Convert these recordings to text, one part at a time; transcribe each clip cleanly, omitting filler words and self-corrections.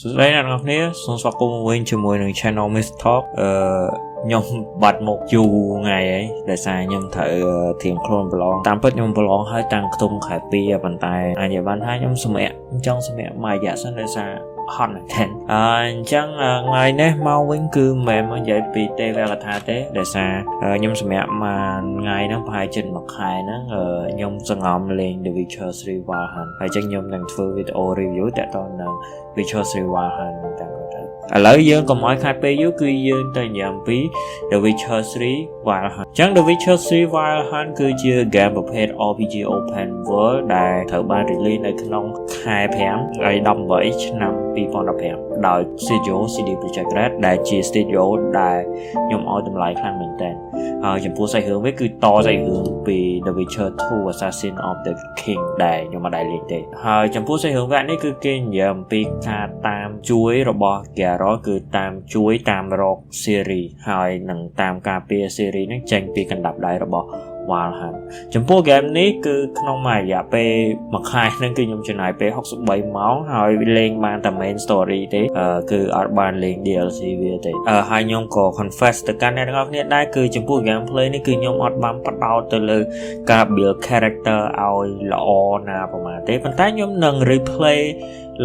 សួស្តីអ្នកនរគ្នាសូមស្វាគមន៍វិញជាមួយនឹង Channel Mr Talk ខ្ញុំបាត់មកយូរថ្ងៃហើយដោយសារខ្ញុំត្រូវធៀងខ្លួនប្រឡងតាមពិតខ្ញុំប្រឡងហើយតាំងខ្ទង់ខែ2ប៉ុន្តែអាចនិយាយបានថាខ្ញុំសម្រាកចង់សម្រាកមួយរយៈសិនដោយសារហត់ណាស់ទេអញ្ចឹងថ្ងៃនេះមកវិញគឺមិនមែនមកនិយាយពីទេវកថាទេដោយសារខ្ញុំសម្រាកមួយថ្ងៃហ្នឹងប្រហែលជិត1ខែហ្នឹងខ្ញុំសង្ងំលេង The Witcher 3 Valheim ហើយអញ្ចឹងខ្ញុំនឹងធ្វើវីដេអូ review តាក់ទងនឹង Witcher 3 Valheim តាមឥឡូវយើងកុំឲ្យខាតពេលយូរគឺយើងទៅនិយាយអំពី The Witcher 3 Valheim អញ្ចឹង The Witcher 3 Valheim គឺជា game ប្រភេទ RPG Open World ដែលត្រូវបាន release នៅក្នុងខែ5ហើយ18ឆ្នាំ2015ដោយ Studio CD Projekt Red ដែលជា studio ដែលខ្ញុំឲ្យតម្លៃខ្លាំងមែនទែនហើយចំពោះសាច់រឿងវាគឺតសាច់រឿងពី The Witcher 2 Assassin of the King ដែលខ្ញុំមិនដែលលេងទេហើយចំពោះសាច់រឿងវគ្គនេះគឺគេនិយាយអំពីការតាមជួយរបស់ Geralt គឺតាមជួយតាមរក series ហើយនឹងតាមការពារ series ហ្នឹងចេញពីកណ្ដាប់ដៃរបស់ Valheim ចំពោះ game នេះគឺក្នុងមួយរយៈពេល1ខែហ្នឹងគឺខ្ញុំចំណាយពេល63ម៉ោងហើយលេងបានតែ main story ទេគឺអត់បានលេង DLC វាទេហើយខ្ញុំក៏ confess ទៅកាន់អ្នកទាំងអស់គ្នាដែរគឺចំពោះ gameplay នេះគឺខ្ញុំអត់បានបដោតទៅលើការ build character ឲ្យល្អណាប្រហែលទេប៉ុន្តែខ្ញុំនឹង replay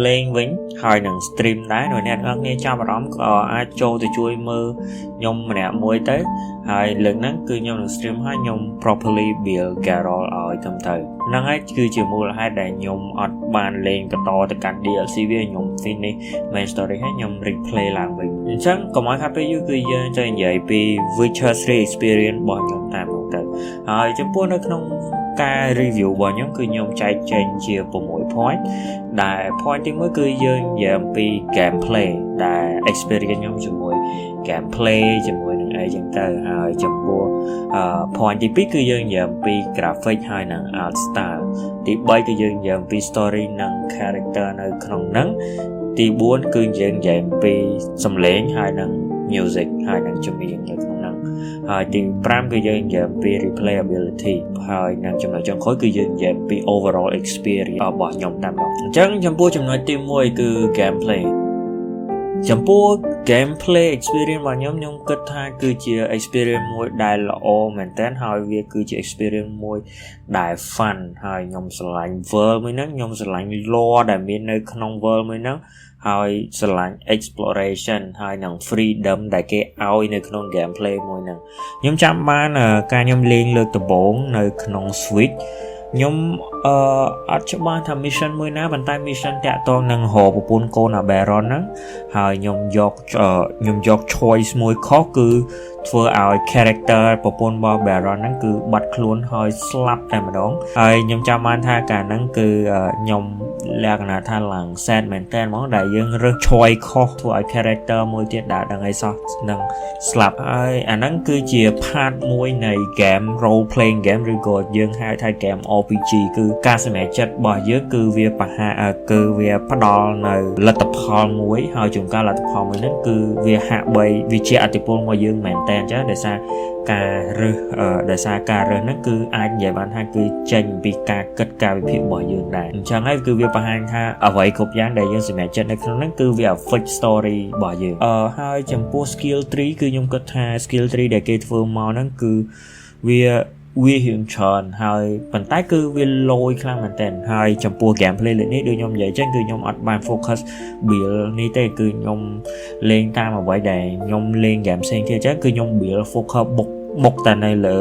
លេងវិញហើយនឹង stream ដែរnếuអ្នកទាំងអស់គ្នាចាប់អារម្មណ៍ក៏អាចចូលទៅជួយមើលខ្ញុំម្នាក់មួយទៅហើយលើកហ្នឹងគឺខ្ញុំនឹង stream ឲ្យខ្ញុំ properly build Geralt ឲ្យត្រឹមត្រូវហ្នឹងហើយគឺជាមូលហេតុដែលខ្ញុំអត់បានលេងបន្តទៅកាន់ DLC វាខ្ញុំ finish main story ហើយខ្ញុំ replay ឡើងវិញអញ្ចឹងកុំឲ្យខាតពេលយូរគឺយើងទៅនិយាយពី Witcher 3 experience របស់ខ្ញុំតាមនោះទៅហើយចំពោះនៅក្នុងការ review របស់ខ្ញុំគឺខ្ញុំចែកចេញជា6 point ដែល point ទី1គឺយើងនិយាយអំពី gameplay ដែល experience ខ្ញុំជាមួយ gameplay ជាមួយនឹងអីចឹងទៅហើយចំពោះpoint ទី2គឺយើងនិយាយអំពី graphic ហើយនឹង art style ទី3គឺយើងនិយាយអំពី story និង character នៅក្នុងហ្នឹងទី4គឺយើងនិយាយអំពីសំឡេងហើយនឹង music ហើយនឹងចម្រៀងនៅក្នុងហ្នឹងហើយទី5គឺយើងនិយាយអំពី replayability ហើយនឹងចំណុចចុងក្រោយគឺយើងនិយាយអំពី overall experience របស់ខ្ញុំតាមនោះអញ្ចឹងចំពោះចំណុចទី1គឺ gameplay ចំពោះ gameplay experience របស់ខ្ញុំគិតថាគឺជា experience មួយដែលល្អមែនទែនហើយវាគឺជា experience មួយដែល fun ហើយខ្ញុំស្រឡាញ់ world មួយហ្នឹងខ្ញុំស្រឡាញ់ lore ដែលមាននៅក្នុង world មួយហ្នឹងហើយស្រឡាញ់ exploration ហើយនឹង freedom ដែលគេឲ្យនៅក្នុង gameplay មួយហ្នឹងខ្ញុំចាំបានការខ្ញុំលេងលើកដំបូងនៅក្នុង Switch ខ្ញុំអត់ច្បាស់ថា mission មួយណាប៉ុន្តែ mission តាក់ទងនឹងរកប្រពន្ធកូន Baron ហ្នឹងហើយខ្ញុំយក choice មួយខុសគឺធ្វើឲ្យ character ប្រពន្ធរបស់ Baron ហ្នឹងគឺបាត់ខ្លួនហើយស្លាប់តែម្ដងហើយខ្ញុំចាំបានថាការហ្នឹងគឺខ្ញុំលក្ខណៈថាឡើង sad មែនតើហ្មងដែលយើងរើស choice ខុសធ្វើឲ្យ character មួយទៀតដែលដឹងអីសោះនឹងស្លាប់ហើយអាហ្នឹងគឺជា part មួយនៃ game role playing game ឬក៏យើងហៅថា game RPG គឺការសម្រេចចិត្តរបស់យើងគឺវាគឺវាផ្ដល់នៅលទ្ធផលមួយហើយជួនកាលលទ្ធផលមួយហ្នឹងគឺវាហាក់បីវាជាអតិពលមកយើងមែនតើអញ្ចឹងដោយសារការរើសហ្នឹងគឺអាចនិយាយបានថាគឺចេញពីការគិតការវិភាគរបស់យើងដែរអញ្ចឹងហើយគឺវាបង្ហាញថាអ្វីគ្រប់យ៉ាងដែលយើងសម្រេចចិត្តនៅក្នុងហ្នឹងគឺវា affect story របស់យើងហើយចំពោះ skill tree គឺខ្ញុំគិតថា skill tree ដែលគេធ្វើមកហ្នឹងគឺវារៀងច្រើនហើយប៉ុន្តែគឺវាលយខ្លាំងមែនទែនហើយចំពោះ gameplay លើកនេះដូចខ្ញុំនិយាយចឹងគឺខ្ញុំអត់បាន focus build នេះទេគឺខ្ញុំលេងតាមអ្វីដែលខ្ញុំលេង game ផ្សេងទៀតចឹងគឺខ្ញុំ build focus បុកតែនៅលើ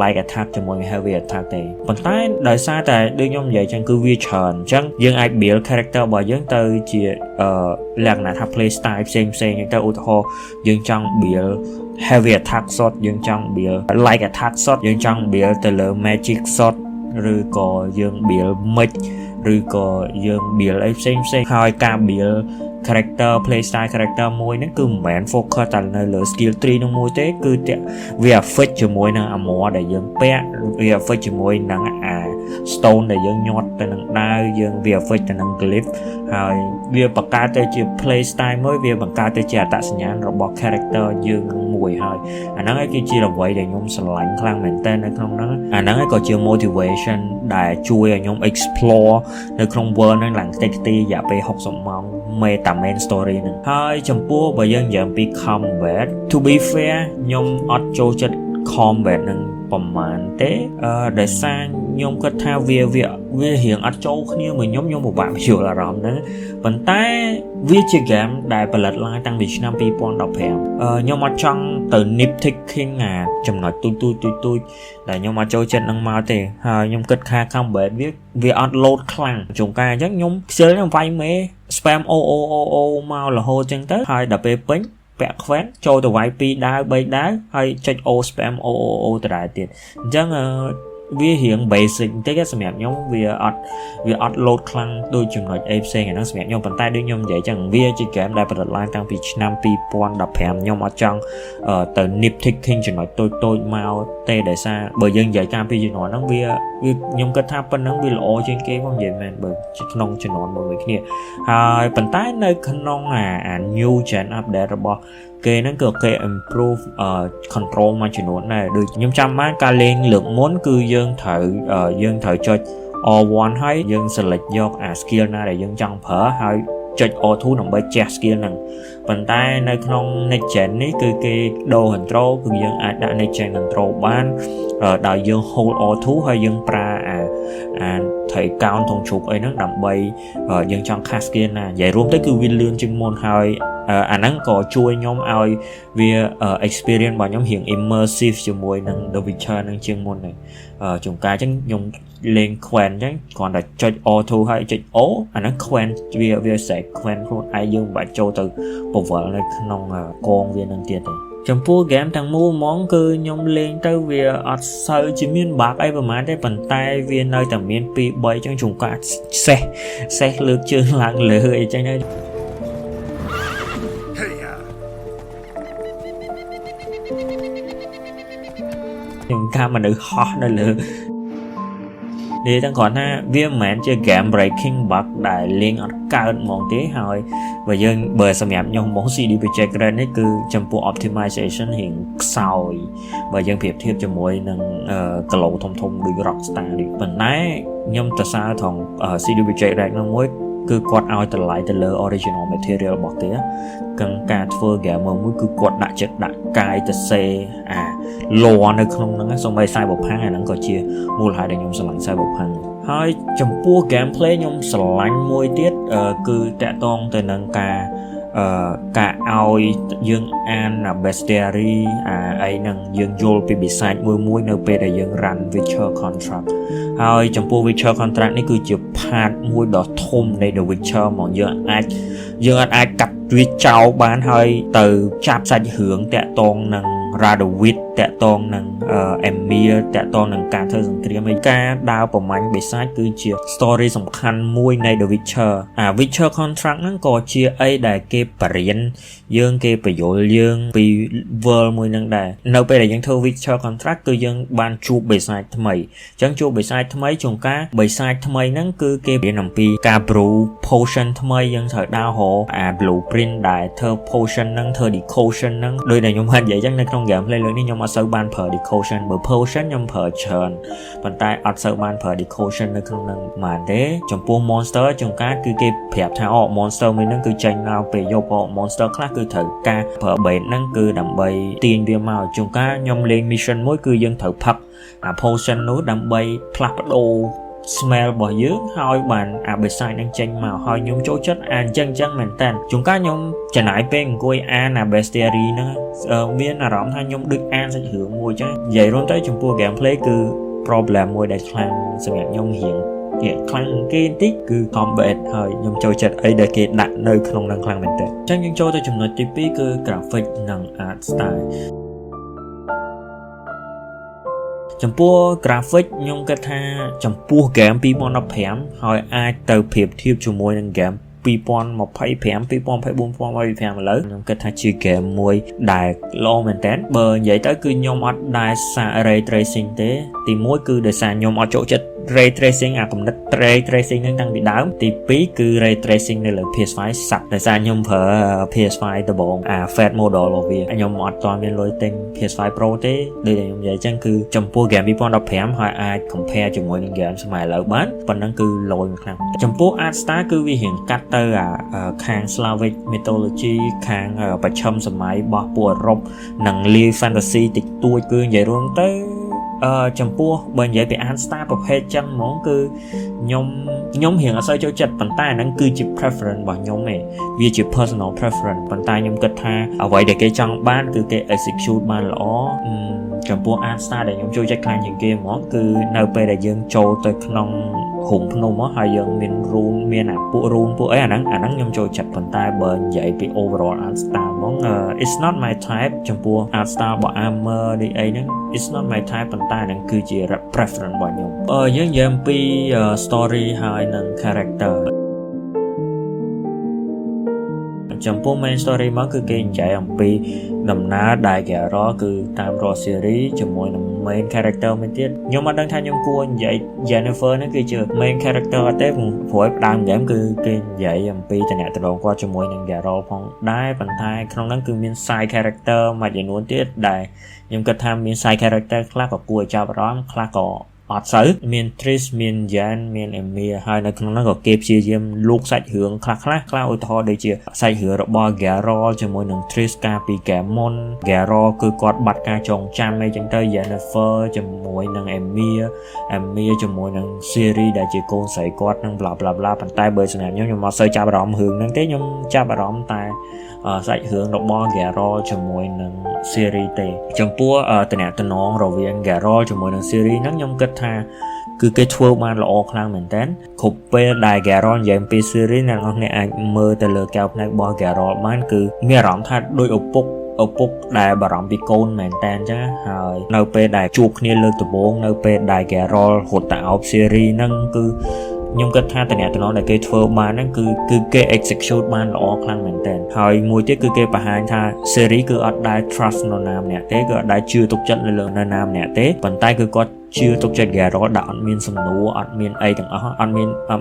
light attack ជាមួយ heavy attack ទេប៉ុន្តែដោយសារតែដូចខ្ញុំនិយាយចឹងគឺវាច្រើនអញ្ចឹងយើងអាច build character របស់យើងទៅជាលក្ខណៈថា play style ផ្សេងចឹងទៅឧទាហរណ៍យើងចង់ build heavy attack shot យើងចង់ build light attack shot យើងចង់ build ទៅលើ magic shot ឬក៏យើង build mech ឬក៏យើង build អីផ្សេងហើយការ build character play style character មួយហ្នឹងគឺមិនមែន focus តែនៅលើ skill tree នោះមួយទេគឺវា affect ជាមួយនឹង armor ដែលយើងពាក់វា affect ជាមួយនឹង stone ដែលយើងញាត់ទៅនឹងដាវយើងវា affect ទៅនឹង glyph ហើយវាបង្កើតទៅជា play style មួយវាបង្កើតទៅជាអត្តសញ្ញាណរបស់ character យើងមួយហើយអាហ្នឹងឯងគឺជាអ្វីដែលខ្ញុំស្រឡាញ់ខ្លាំងមែនតើនៅក្នុងហ្នឹងអាហ្នឹងឯងក៏ជា motivation ដែលជួយឲ្យខ្ញុំ explore នៅក្នុង world ហ្នឹងឡើងតិចៗរយៈពេល60ម៉ោង main story ហ្នឹងហើយចំពោះបើយើងនិយាយពី combat to be fair ខ្ញុំអត់ចូលចិត្ត combat ហ្នឹងប្រហែលទេដោយសារខ្ញុំគិតថាវារៀងអត់ចូលគ្នាមួយខ្ញុំពិបាកយល់អារម្មណ៍ហ្នឹងប៉ុន្តែវាជា game ដែលផលិតឡើងតាំងពីឆ្នាំ2015ខ្ញុំអត់ចង់ទៅ nitpicking ចំណុចទូចដែលខ្ញុំអត់ចូលចិត្តនឹងមកទេហើយខ្ញុំគិតថា combat វាអត់ load ខ្លាំងជួនកាលអញ្ចឹងខ្ញុំខ្ជិលខ្ញុំវាយមេ spam o មករហូតអញ្ចឹងទៅហើយដល់ពេលពេញពាក់ខ្វែនចូលទៅវាយ2ដាវ3ដាវហើយចុច O spam O ដដែលទៀតអញ្ចឹងវារៀង basic បន្តិចសម្រាប់ខ្ញុំវាអត់ load ខ្លាំងដូចចំណុចអីផ្សេងហ្នឹងសម្រាប់ខ្ញុំប៉ុន្តែដូចខ្ញុំនិយាយចឹងវាជា game ដែលផលិតឡើងតាំងពីឆ្នាំ2015ខ្ញុំអត់ចង់ទៅ nitpicking ចំណុចតូចមកទេដោយសារបើយើងនិយាយតាមពីជំនាន់ហ្នឹងវាខ្ញុំគិតថាប៉ុណ្ណឹងវាល្អជាងគេផងនិយាយមែនបើក្នុងជំនាន់មួយគ្នាហើយប៉ុន្តែនៅក្នុងអា new gen update របស់គេហ្នឹងគឺគេ improve control មួយចំនួនដែរដូចខ្ញុំចាំបានការលេងលើកមុនគឺយើងត្រូវចុច R1 ហើយយើង select យកអា skill ណាដែលយើងចង់ប្រើហើយចុច R2 ដើម្បីជះ skill ហ្នឹងប៉ុន្តែនៅក្នុង next gen នេះគឺគេដូរ control គឺយើងអាចដាក់ next gen control បានដោយយើង hold R2 ហើយយើងប្រើអាត្រូវ count ធំជុកអីហ្នឹងដើម្បីយើងចង់ខាស skill ណានិយាយរួមទៅគឺវាលឿនជាងមុនហើយអាហ្នឹងក៏ជួយខ្ញុំឲ្យវា experience របស់ខ្ញុំរៀង immersive ជាមួយនឹង The Witcher នឹងជាងមុនហ្នឹងជួនកាលអញ្ចឹងខ្ញុំលេង Quen អញ្ចឹងគ្រាន់តែចុច R2 ហើយចុច O អាហ្នឹង Quen វាស្រែក Quen ខ្លួនឯងយើងមិនបាច់ចូលទៅពវល់នៅក្នុងកងវានឹងទៀតទេចំពោះ game ទាំងមូលហ្មងគឺខ្ញុំលេងទៅវាអត់សូវជាមាន bug អីប្រហែលទេប៉ុន្តែវានៅតែមាន 2-3 អញ្ចឹងជួនកាលសេះលើកជើងឡើងលើអីចឹងទៅខ្ញុំកាមនុស្សហោះនៅលើនេះទាំងគ្រាន់ថាវាមិនមែនជា game breaking bug ដែលលេងអត់កើតហ្មងទេហើយបើសម្រាប់ខ្ញុំមក CD Projekt Red នេះគឺចំពោះ optimization រៀងខ្សោយបើយើងប្រៀបធៀបជាមួយនឹងគីឡូធំដូច Rockstar នេះប៉ុន្តែខ្ញុំទៅសារថង CD Projekt Red នោះមួយគឺគាត់ឲ្យតម្លៃទៅលើ original material របស់គេការធ្វើ gamer មួយគឺគាត់ដាក់ចិត្តដាក់កាយទៅសេលរនៅក្នុងហ្នឹងសូម្បី Cyberpunk អាហ្នឹងក៏ជាមូលហេតុដែលខ្ញុំស្រឡាញ់ Cyberpunk ហើយចំពោះ gameplay ខ្ញុំស្រឡាញ់មួយទៀតគឺតាក់ទងទៅនឹងការឲ្យយើងអាន bestiary អីហ្នឹងយើងយល់ពីបិសាចមួយនៅពេលដែលយើង run Witcher contract ហើយចំពោះ Witcher contract នេះគឺជា part មួយដ៏ធំនៃ The Witcher ហ្មងយើងអាចកាត់វាចោលបានហើយទៅចាប់សាច់រឿងតាក់ទងនឹង Radovid តាក់ទងនឹង Emir តាក់ទងនឹងការធ្វើសង្គ្រាមហើយការដើរប្រមាញ់បិសាចគឺជា story សំខាន់មួយនៃ The Witcher Witcher contract ហ្នឹងក៏ជាអីដែលគេបរៀនយើងគេបញ្យល់យើងពី world មួយហ្នឹងដែរនៅពេលដែលយើងធ្វើ Witcher contract គឺយើងបានជួបបិសាចថ្មីអញ្ចឹងជួបបិសាចថ្មីជួនកាលបិសាចថ្មីហ្នឹងគឺគេរៀនអំពីការ brew potion ថ្មីយើងត្រូវដើររកblueprint ដែលធ្វើ potion ហ្នឹងធ្វើ decoction ហ្នឹងដោយដែលខ្ញុំបាននិយាយអញ្ចឹងនៅក្នុង gameplay លើនេះខ្ញុំអត់សូវបានប្រើ decoction បើ potion ខ្ញុំប្រើច្រើនប៉ុន្តែអត់សូវបានប្រើ decoction នៅក្នុងហ្នឹងបានទេចំពោះ monster ជួនកាលគឺគេប្រាប់ថាmonster មួយហ្នឹងគឺចេញមកពេលយប់monster ខ្លះគឺត្រូវការប្រើ bait ហ្នឹងគឺដើម្បីទាញវាមកជួនកាលខ្ញុំលេង mission មួយគឺយើងត្រូវផឹកpotion នោះដើម្បីផ្លាស់ប្ដូរ smell របស់យើងហើយបានបិសាចនឹងចេញមកហើយខ្ញុំចូលចិត្តអញ្ចឹងមែនតើជួនកាលខ្ញុំចំណាយពេលអង្គុយអានbestiary ហ្នឹងមានអារម្មណ៍ថាខ្ញុំដូចអានសាច់រឿងមួយចឹងនិយាយរួមទៅចំពោះ gameplay គឺ problem មួយដែលខ្លាំងសម្រាប់ខ្ញុំរៀងខ្លាំងគេបន្តិចគឺ combat ហើយខ្ញុំចូលចិត្តអីដែលគេដាក់នៅក្នុងហ្នឹងខ្លាំងមែនតើអញ្ចឹងយើងចូលទៅចំណុចទី2គឺ graphic និង art styleចំពោះ graphic ខ្ញុំគិតថាចំពោះ game 2015ហើយអាចទៅប្រៀបធៀបជាមួយនឹង game 2025 2024 2025ឥឡូវខ្ញុំគិតថាជា game មួយដែលល្អមែនតើបើនិយាយទៅគឺខ្ញុំអត់ដែលសាក ray tracing ទេទី1គឺដោយសារខ្ញុំអត់ចូលចិត្ត ray tracing អាកំណត់ ray tracing ហ្នឹងតាំងពីដើមទី2គឺ ray tracing នៅលើ PS5 សັບដោយសារខ្ញុំប្រើ PS5 ដំបូងអា Fat model របស់វាខ្ញុំអត់ទាន់មានលុយទិញ PS5 Pro ទេដូចតែខ្ញុំនិយាយអញ្ចឹងគឺចំពោះ game 2015ហើយអាច compare ជាមួយនឹង game សម័យឥឡូវបានប៉ុណ្ណឹងគឺលយមួយខ្លាំងចំពោះ art style គឺវារៀងកាត់ទៅខាង Slavic mythology ខាងប្រឆមសម័យរបស់ពួកអឺរ៉ុបនិង Live fantasy តិចតួចគឺនិយាយរួមទៅចំពោះបើនិយាយពី art style ប្រភេទចឹងហ្មងគឺខ្ញុំរៀងអត់សូវចូលចិត្តប៉ុន្តែអាហ្នឹងគឺជា preference របស់ខ្ញុំឯងវាជា personal preference ប៉ុន្តែខ្ញុំគិតថាអ្វីដែលគេចង់បានគឺគេ execute បានល្អចំពោះ art style ដែលខ្ញុំចូលចិត្តខ្លាំងជាងគេហ្មងគឺនៅពេលដែលយើងចូលទៅក្នុងហុំភ្នំហើយយើងមាន room មានពួក room ពួកអីអាហ្នឹងខ្ញុំចូលចិត្តប៉ុន្តែបើនិយាយពី overall art style ហ្មងit's not my type ចំពោះ art style របស់ armor នេះអីហ្នឹង it's not my type ប៉ុន្តែហ្នឹងគឺជា preference របស់ខ្ញុំយើងនិយាយអំពី story ហើយនិង character ចំពោះ main story មកគឺគេនិយាយអំពីដំណើរដែលគេរកគឺតាមរក series ជាមួយនឹង main character មួយទៀតខ្ញុំអត់ដឹងថាខ្ញុំគួរនិយាយ Jennifer ហ្នឹងគឺជា main character អត់ទេព្រោះដើម game គឺគេនិយាយអំពីតំណែងគាត់ជាមួយនឹង Geralt ផងដែរប៉ុន្តែក្នុងហ្នឹងគឺមាន side character មួយចំនួនទៀតដែលខ្ញុំគិតថាមាន side character ខ្លះក៏គួរឲ្យចាប់អារម្មណ៍ខ្លះក៏អត់សូវមាន Triss មាន Yen មាន Emir ហើយនៅក្នុងនោះក៏គេព្យាយាមលូកសាច់រឿងខ្លះឧទាហរណ៍ដូចជាសាច់រឿងរបស់ Geralt ជាមួយនឹង Triss កាលពី Game មុន Geralt គឺគាត់បាត់ការចងចាំអីចឹងទៅ Yennefer ជាមួយនឹង Emir ជាមួយនឹង Ciri ដែលជាកូនស្រីគាត់នឹង bla bla bla ប៉ុន្តែបើសម្រាប់ខ្ញុំអត់សូវចាប់អារម្មណ៍រឿងហ្នឹងទេខ្ញុំចាប់អារម្មណ៍តែសាច់រឿងរបស់ Geralt ជាមួយនឹង Ciri ទេចំពោះតំណែងរវាង Geralt ជាមួយនឹង Ciri ហ្នឹងខ្ញុំគិតថាគឺគេធ្វើបានល្អខ្លាំងមែនតើគ្រប់ពេលដែល Geralt និយាយពី Ciri អ្នកនរគ្នាអាចមើលទៅលើកែវភ្នែករបស់ Geralt បានគឺមានអារម្មណ៍ថាដូចឪពុកដែលបារម្ភពីកូនមែនតើអញ្ចឹងហើយនៅពេលដែលជួបគ្នាលើកដំបូងនៅពេលដែល Geralt រត់ទៅអោប Ciri ហ្នឹងគឺខ្ញុំគិតថាតំណែងដែលគេធ្វើបានហ្នឹងគឺគេ execute បានល្អខ្លាំងមែនតើហើយមួយទៀតគឺគេបង្ហាញថា series គឺអត់ដែល trust នរណាម្នាក់ទេគឺអត់ដែលជឿទុកចិត្តលើនរណាម្នាក់ទេប៉ុន្តែគឺគាត់ជឿទុកចិត្ត Geralt ដែលអត់មានសំណួរអត់មានអីទាំងអស់អត់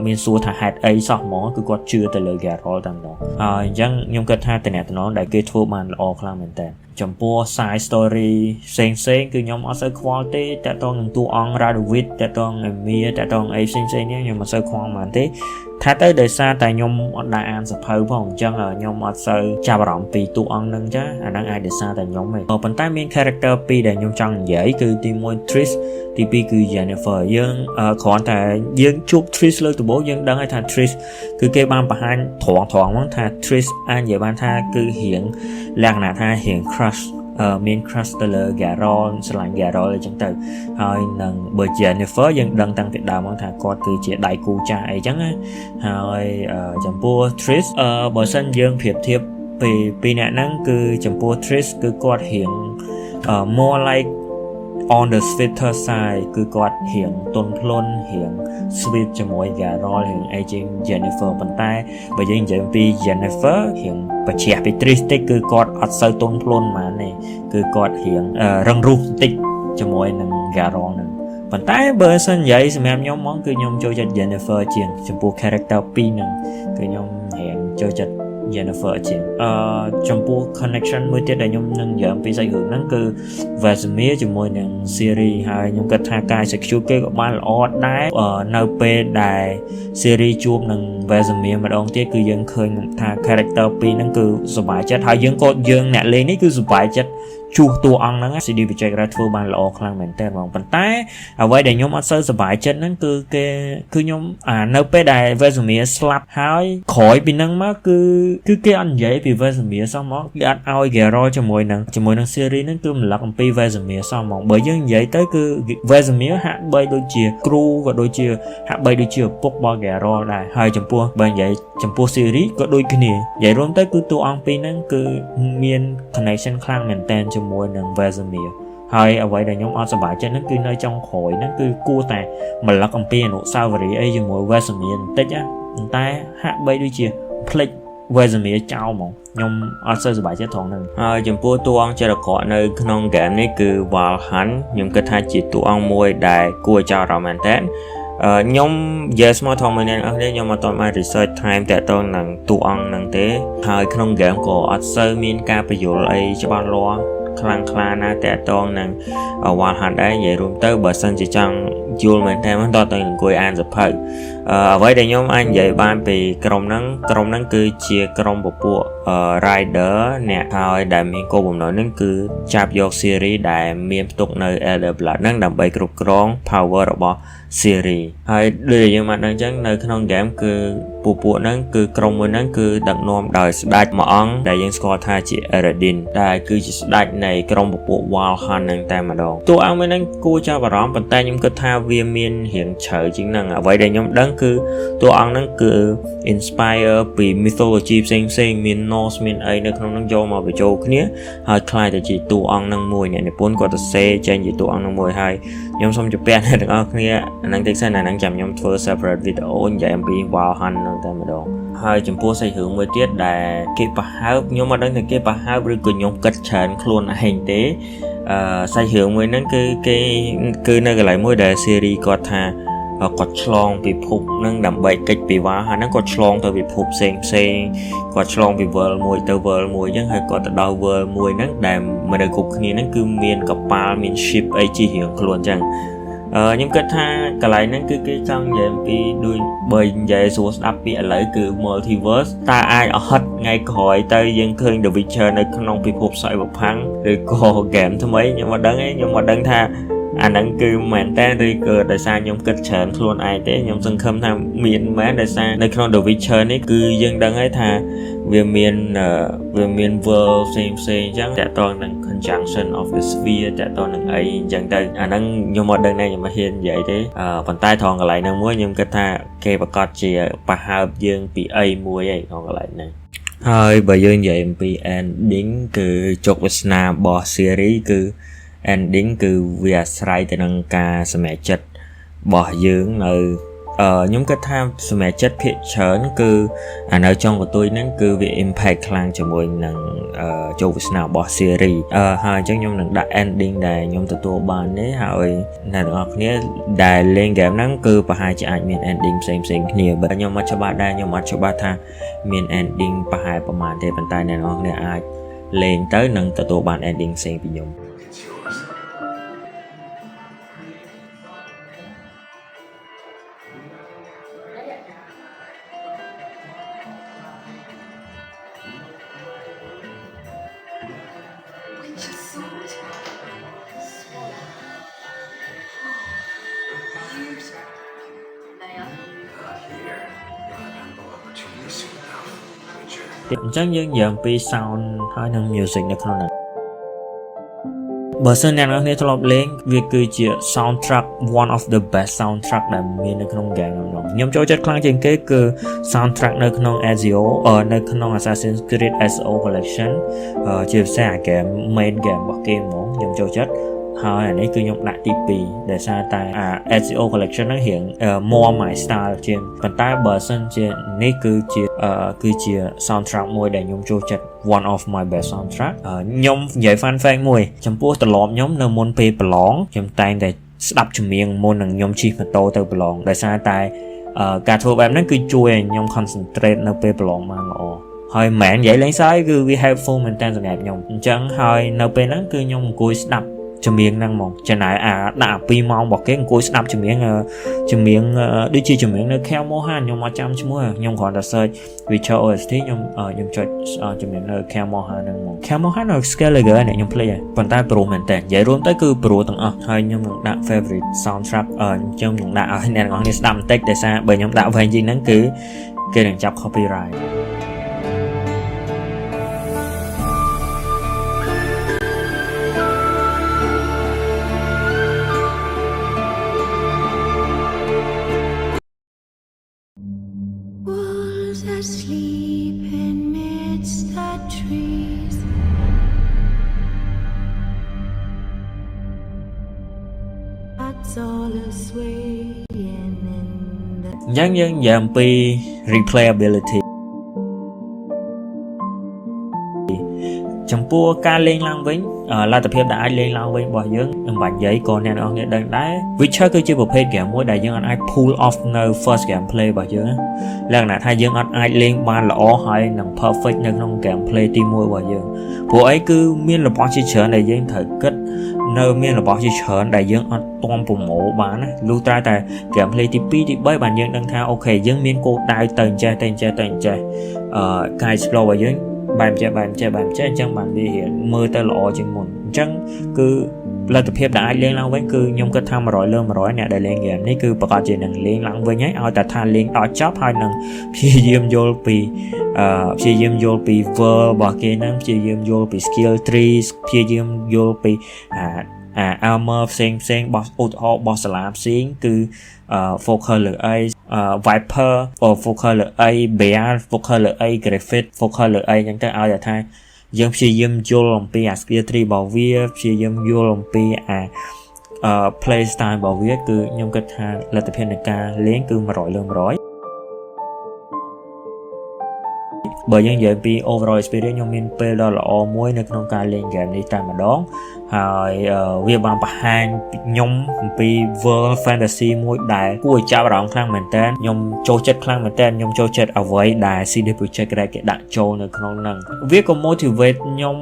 មានសួរថាហេតុអីសោះហ្មងគឺគាត់ជឿទៅលើ Geralt តែម្ដងហើយអញ្ចឹងខ្ញុំគិតថាតំណែងដែលគេធ្វើបានល្អខ្លាំងមែនតើចំពោះ side story ផ្សេងគឺខ្ញុំអត់សូវខ្វល់ទេតាក់ទងនឹងតួអង្គ Radovid តាក់ទង Emir តាក់ទងអីផ្សេងនេះខ្ញុំអត់សូវខ្វល់ហ្មងទេថាទៅដោយសារតែខ្ញុំអត់ដែលអានសភៅផងអញ្ចឹងខ្ញុំអត់សូវចាប់អារម្មណ៍ពីតួអង្គហ្នឹងចាអាហ្នឹងអាចដោយសារតែខ្ញុំឯងប៉ុន្តែមាន character ពីរដែលខ្ញុំចង់និយាយគឺទី1 Triss ទី2គឺ Yennefer យើងគ្រាន់តែយើងជួប Triss លើកដំបូងយើងដឹងហើយថា Triss គឺគេបានបង្ហាញត្រង់ហ្នឹងថា Triss អាចនិយាយបានថាគឺរៀងលក្ខណៈថារៀង crush មាន crush ទៅលើ Geralt ស្រឡាញ់ Geralt អីចឹងទៅហើយនឹងបើ Jennifer យើងដឹងតាំងពីដើមមកថាគាត់គឺជាដៃគូចាស់អីចឹងណាហើយចំពោះ Triss បើសិនយើងប្រៀបធៀបពីអ្នកហ្នឹងគឺចំពោះ Triss គឺគាត់រៀង more like on the sweeter side គឺគាត់រៀងទន់ភ្លន់រៀង sweet ជាមួយ Geralt រៀងអីជាង Jennifer ប៉ុន្តែបើយើងនិយាយពី Jennifer រៀងបច្ចេកពី Triss តិចគឺគាត់អត់សូវទន់ភ្លន់ហ្មងទេគឺគាត់រៀងរឹងរូសតិចជាមួយនឹង Geralt ហ្នឹងប៉ុន្តែបើសិននិយាយសម្រាប់ខ្ញុំហ្មងគឺខ្ញុំចូលចិត្ត Jennifer ជាងចំពោះ character ពីរហ្នឹងគឺខ្ញុំរៀងចូលចិត្ត Yennefer ជាងចំពោះ connection មួយទៀតដែលខ្ញុំនឹងនិយាយអំពីសាច់រឿងហ្នឹងគឺ Vesemir ជាមួយនឹង Ciri ហើយខ្ញុំគិតថាការ execute គេក៏បានល្អដែរនៅពេលដែល Ciri ជួបនឹង Vesemir ម្ដងទៀតគឺយើងឃើញថា character ពីរហ្នឹងគឺសប្បាយចិត្តហើយយើងអ្នកលេងនេះគឺសប្បាយចិត្តជួសតួអង្គហ្នឹង CD Projekt Red ធ្វើបានល្អខ្លាំងមែនតើបងប៉ុន្តែអ្វីដែលខ្ញុំអត់សូវសប្បាយចិត្តហ្នឹងគឺខ្ញុំនៅពេលដែល Vesemir ស្លាប់ហើយក្រោយពីហ្នឹងមកគឺគេអត់និយាយពី Vesemir សោះមកគេអត់ឲ្យ Geralt ជាមួយនឹង Ciri ហ្នឹងគឺរំលឹកអំពី Vesemir សោះមកបើយើងនិយាយទៅគឺ Vesemir ហាក់បីដូចជាគ្រូក៏ដូចជាហាក់បីដូចជាឪពុករបស់ Geralt ដែរហើយចំពោះបើនិយាយចំពោះ Ciri ក៏ដូចគ្នានិយាយរួមទៅគឺតួអង្គពីរហ្នឹងគឺមាន connection ខ្លាំងមែនតើជាមួយនឹង Vesemir ហើយអ្វីដែលខ្ញុំអត់សប្បាយចិត្តហ្នឹងគឺនៅចុងក្រោយហ្នឹងគឺគួរតែម្លឹកអំពីអនុស្សាវរីយ៍អីជាមួយ Vesemir បន្តិចប៉ុន្តែហាក់បីដូចជាភ្លេច Vesemir ចោលហ្មងខ្ញុំអត់សូវសប្បាយចិត្តត្រង់ហ្នឹងហើយចំពោះតួអង្គចរិតអាក្រក់នៅក្នុង game នេះគឺ Valhan ខ្ញុំគិតថាជាតួអង្គមួយដែលគួរចោលអារម្មណ៍មែនតើ ខ្ញុំ yes មកធម្មតាអស់នេះខ្ញុំអត់មក research time តាក់ទងនឹងតួអង្គហ្នឹងទេហើយក្នុង game ក៏អត់សូវមានការបញ្យល់អីច្បាស់លាស់ខ្លាំងខ្លាណាតាក់ទងនឹង Wild Hunt ដែរនិយាយរួមទៅបើសិនជាចង់យល់មែនតើមិនតទៅអង្គុយអានសភៅអ្វីដែលខ្ញុំអាចនិយាយបានពីក្រុមហ្នឹងគឺជាក្រុមពពួក rider អ្នកហើយដែលមានគោលបំណងហ្នឹងគឺចាប់យក series ដែលមានផ្ទុកនៅ Elder Blood ហ្នឹងដើម្បីគ្រប់គ្រង power របស់ series ហើយដូចយើងបានដឹងអញ្ចឹងនៅក្នុង game គឺពួកហ្នឹងគឺក្រុមមួយហ្នឹងគឺដឹកនាំដោយស្ដេចមួយអង្គដែលយើងស្គាល់ថាជា Eredin ដែលគឺជាស្ដេចនៃក្រុមពពួក Wild Hunt ហ្នឹងតែម្ដងតួអង្គមួយហ្នឹងគួរចាប់អារម្មណ៍ប៉ុន្តែខ្ញុំគិតថាវាមានរៀងជ្រៅជាងហ្នឹងអ្វីដែលខ្ញុំដឹងគឺតួអង្គហ្នឹងគឺ inspire ពី mythology ផ្សេងៗមាន Norse មានអីនៅក្នុងហ្នឹងយកមកបញ្ចូលគ្នាហើយคล้ายទៅជាតួអង្គហ្នឹងមួយអ្នកនិពន្ធគាត់ទៅសេចេញជាតួអង្គហ្នឹងមួយហើយខ្ញុំសូមជម្រាបអ្នកទាំងអស់គ្នាអាហ្នឹងតិចសិនអាហ្នឹងចាំខ្ញុំធ្វើ separate video និយាយអំពី Wild Hunt ហ្នឹងតែម្ដងហើយចំពោះសាច់រឿងមួយទៀតដែលគេប្រហើបខ្ញុំអត់ដឹងថាគេប្រហើបឬក៏ខ្ញុំគិតច្រើនខ្លួនឯងទេសាច់រឿងមួយហ្នឹងគឺនៅកន្លែងមួយដែល series គាត់ថាគាត់ឆ្លងពិភពហ្នឹងដើម្បីកិច្ចពីវ៉ាហើយហ្នឹងគាត់ឆ្លងទៅពិភពផ្សេងគាត់ឆ្លងពី world មួយទៅ world មួយអញ្ចឹងហើយគាត់ទៅដល់ world មួយហ្នឹងដែលមនុស្សគ្រប់គ្នាហ្នឹងគឺមានកប៉ាល់មាន ship អីជិះរៀងខ្លួនអញ្ចឹងខ្ញុំគិតថាកន្លែងហ្នឹងគឺគេចង់និយាយអំពីដូចបើនិយាយស្រួលស្ដាប់ពីឥឡូវគឺ multiverse តើអាចអហិតថ្ងៃក្រោយទៅយើងឃើញ The Witcher នៅក្នុងពិភព Cyberpunk ឬក៏ game ថ្មីខ្ញុំអត់ដឹងទេខ្ញុំអត់ដឹងថាអាហ្នឹងគឺមែនតើឬក៏ដោយសារខ្ញុំគិតច្រើនខ្លួនឯងទេខ្ញុំសង្ឃឹមថាមានមែនដោយសារនៅក្នុង The Witcher នេះគឺយើងដឹងហើយថាវាមាន world ផ្សេងអញ្ចឹងតាក់ទងនឹង conjunction of the sphere តាក់ទងនឹងអីអញ្ចឹងទៅអាហ្នឹងខ្ញុំអត់ដឹងដែរខ្ញុំមិនហ៊ាននិយាយទេប៉ុន្តែត្រង់កន្លែងហ្នឹងមួយខ្ញុំគិតថាគេប្រកាសជាប្រហើបយើងពីអីមួយឯងក្នុងកន្លែងហ្នឹងហើយបើយើងនិយាយអំពី ending គឺជោគវាសនារបស់ series គឺ ending គឺវាអាស្រ័យទៅនឹងការសម្រេចចិត្តរបស់យើងនៅខ្ញុំគិតថាសម្រាប់ចិត្តភាគច្រើនគឺនៅចុងកន្ទុយហ្នឹងគឺវា impact ខ្លាំងជាមួយនឹងជោគវាសនារបស់ series ហើយអញ្ចឹងខ្ញុំនឹងដាក់ ending ដែលខ្ញុំទទួលបាននេះហើយអ្នកទាំងអស់គ្នាដែលលេង game ហ្នឹងគឺប្រហែលជាអាចមាន ending ផ្សេងគ្នាបើខ្ញុំអត់ច្បាស់ដែរខ្ញុំអត់ច្បាស់ថាមាន ending ប្រហែលប្រហែលទេប៉ុន្តែអ្នកទាំងអស់គ្នាអាចលេងទៅនឹងទទួលបាន ending ផ្សេងពីខ្ញុំអញ្ចឹងយើងនិយាយអំពី sound ហើយនិង music នៅក្នុងនោះបើសិនអ្នកនរគ្នាធ្លាប់លេងវាគឺជា soundtrack one of the best soundtrack ដែលមាននៅក្នុង game នោះខ្ញុំចូលចិត្តខ្លាំងជាងគេគឺ soundtrack នៅក្នុង Ezio នៅក្នុង Assassin's Creed SO Collection ជាពិសេសអា game main game របស់គេហ្មងខ្ញុំចូលចិត្តហើយអានេះគឺខ្ញុំដាក់ទី2ដោយសារតែ SEO collection ហ្នឹងរៀង more my style ជាងប៉ុន្តែបើសិនជានេះគឺជា soundtrack មួយដែលខ្ញុំចូលចិត្ត one of my best soundtrack ខ្ញុំនិយាយ fun fact មួយចំពោះត្រឡប់ខ្ញុំនៅមុនពេលប្រឡងខ្ញុំតែងតែស្ដាប់ចម្រៀងមុននឹងខ្ញុំជិះម៉ូតូទៅប្រឡងដោយសារតែការធ្វើបែបហ្នឹងគឺជួយឲ្យខ្ញុំ concentrate នៅពេលប្រឡងបានល្អហើយមិនមែននិយាយលេងសើចគឺវា helpful មែនតើសម្រាប់ខ្ញុំអញ្ចឹងហើយនៅពេលហ្នឹងគឺខ្ញុំអង្គុយស្ដាប់ចម្រៀងហ្នឹងមកចំណាយដាក់2ម៉ោងរបស់គេអង្គុយស្ដាប់ចម្រៀងដូចជាចម្រៀងនៅ Khel Mohan ខ្ញុំអត់ចាំឈ្មោះខ្ញុំគ្រាន់តែ search Witcher OST ខ្ញុំចុចចម្រៀងនៅ Khel Mohan ហ្នឹងមក Khel Mohan នៅ Skellige នេះខ្ញុំភ្លេចហើយប៉ុន្តែព្រោះមែនតើនិយាយរួមទៅគឺព្រោះទាំងអស់ហើយខ្ញុំនឹងដាក់ favorite soundtrack ខ្ញុំនឹងដាក់ឲ្យអ្នកទាំងអស់គ្នាស្ដាប់បន្តិចតែសារបើខ្ញុំដាក់វែងជាងហ្នឹងគឺគេនឹងចាប់ copyright asleep amidst the trees. That's all swaying in the យើងនិយាយអំពី replayability ចំពោះការលេងឡើងវិញលទ្ធភាពដែលអាចលេងឡើងវិញរបស់យើងខ្ញុំបាញ់និយាយក៏អ្នកនរគ្នាដឹងដែរ Witcher គឺជាប្រភេទ game មួយដែលយើងអាច pull off នៅ first gameplay របស់យើងលក្ខណៈថាយើងអាចលេងបានល្អហើយនឹង perfect នៅក្នុង gameplay ទី1របស់យើងព្រោះអីគឺមានរបស់ជាច្រើនដែលយើងត្រូវគិតនៅមានរបស់ជាច្រើនដែលយើងអត់ទាន់ប្រមូលបានណាលុះត្រាតែ gameplay ទី2ទី3បានយើងដឹងថាអូខេយើងមានគោលដៅទៅអញ្ចេះការ explore របស់យើងបែបចេះអញ្ចឹងបានវាមើលទៅល្អជាងមុនអញ្ចឹងគឺលទ្ធភាពដែលអាចលេងឡើងវិញគឺខ្ញុំគិតថា100 លើ 100 អ្នកដែលលេងហ្គេមនេះគឺប្រកាសជានឹងលេងឡើងវិញហើយឲ្យតែថាលេងដល់ចប់ហើយនឹងព្យាយាមយល់ពី world របស់គេហ្នឹងព្យាយាមយល់ពី skill tree ព្យាយាមយល់ពីarmor ផ្សេងរបស់ឧទាហរណ៍របស់សាលាផ្សេងគឺ focus លើអី viper focus លើអី bear focus លើអី griffith focus លើអីអញ្ចឹងទៅឲ្យតែថាយើងព្យាយាមយល់អំពី skill tree របស់វាព្យាយាមយល់អំពីplay style របស់វាគឺខ្ញុំគិតថាលទ្ធភាពនៃការលេងគឺ100 លើ 100បើយើងនិយាយពី overall experience ខ្ញុំមានពេលដ៏ល្អមួយនៅក្នុងការលេង game នេះតែម្ដងហើយវាបានបង្ហាញខ្ញុំអំពី world fantasy មួយដែលគួរឲ្យចាប់អារម្មណ៍ខ្លាំងមែនតើខ្ញុំចូលចិត្តខ្លាំងមែនតើខ្ញុំចូលចិត្តអ្វីដែល CD Projekt Red គេដាក់ចូលនៅក្នុងហ្នឹងវាក៏ motivate ខ្ញុំ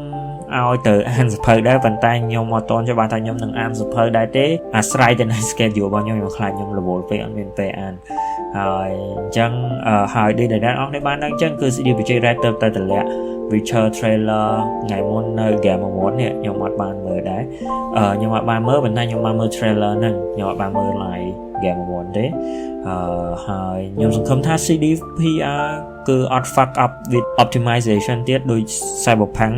ឲ្យទៅអានសភៅដែរប៉ុន្តែខ្ញុំអត់ទាន់ច្បាស់ថាខ្ញុំនឹងអានសភៅដែរទេអាស្រ័យទៅនឹង schedule របស់ខ្ញុំខ្លាចខ្ញុំរវល់ពេកអត់មានពេលអានហើយអញ្ចឹងហើយដូចដែលអស់នេះបានដឹងអញ្ចឹងគឺ CD Projekt Red ទៅតម្លាក់ Witcher trailer ថ្ងៃមុននៅ Game Awards នេះខ្ញុំអត់បានមើលដែរខ្ញុំអត់បានមើលប៉ុន្តែខ្ញុំបានមើល trailer ហ្នឹងខ្ញុំអត់បានមើល live Game Awards ទេហើយខ្ញុំសង្ឃឹមថា CD PR គឺអត់ fuck up with optimization ទៀតដូច Cyberpunk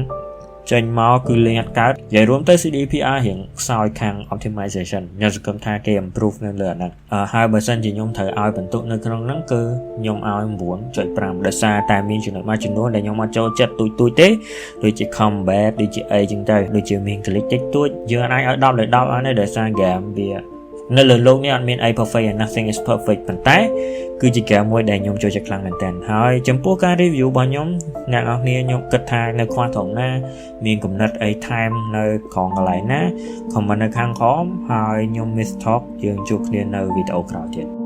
ចេញមកគឺលេងអត់កើតនិយាយរួមទៅ CDPR រៀងខ្សោយខាង optimization ខ្ញុំសង្ឃឹមថាគេ improve នៅលើអាហ្នឹងហើយបើសិនជាខ្ញុំត្រូវឲ្យបន្ទុកនៅក្នុងហ្នឹងគឺខ្ញុំឲ្យ 9.5 ដោយសារតែមានចំណុចមួយចំនួនដែលខ្ញុំអត់ចូលចិត្តទូចទេដូចជា combat ដូចជាអីចឹងទៅដូចជាមាន glitch តិចតួចយើងអាចឲ្យ10 លើ 10 ឲ្យដោយសារ game វានៅលើលោកនេះអត់មានអី perfect and nothing is perfect ប៉ុន្តែគឺជា game មួយដែលខ្ញុំចូលចិត្តខ្លាំងមែនទែនហើយចំពោះការ review របស់ខ្ញុំអ្នកនរគ្នាខ្ញុំគិតថានៅខ្វះត្រង់ណាមានគំនិតអីថែមនៅក្នុងកន្លែងណា comment នៅខាងក្រោមហើយខ្ញុំ Miss Talk យើងជួបគ្នានៅវីដេអូក្រោយទៀត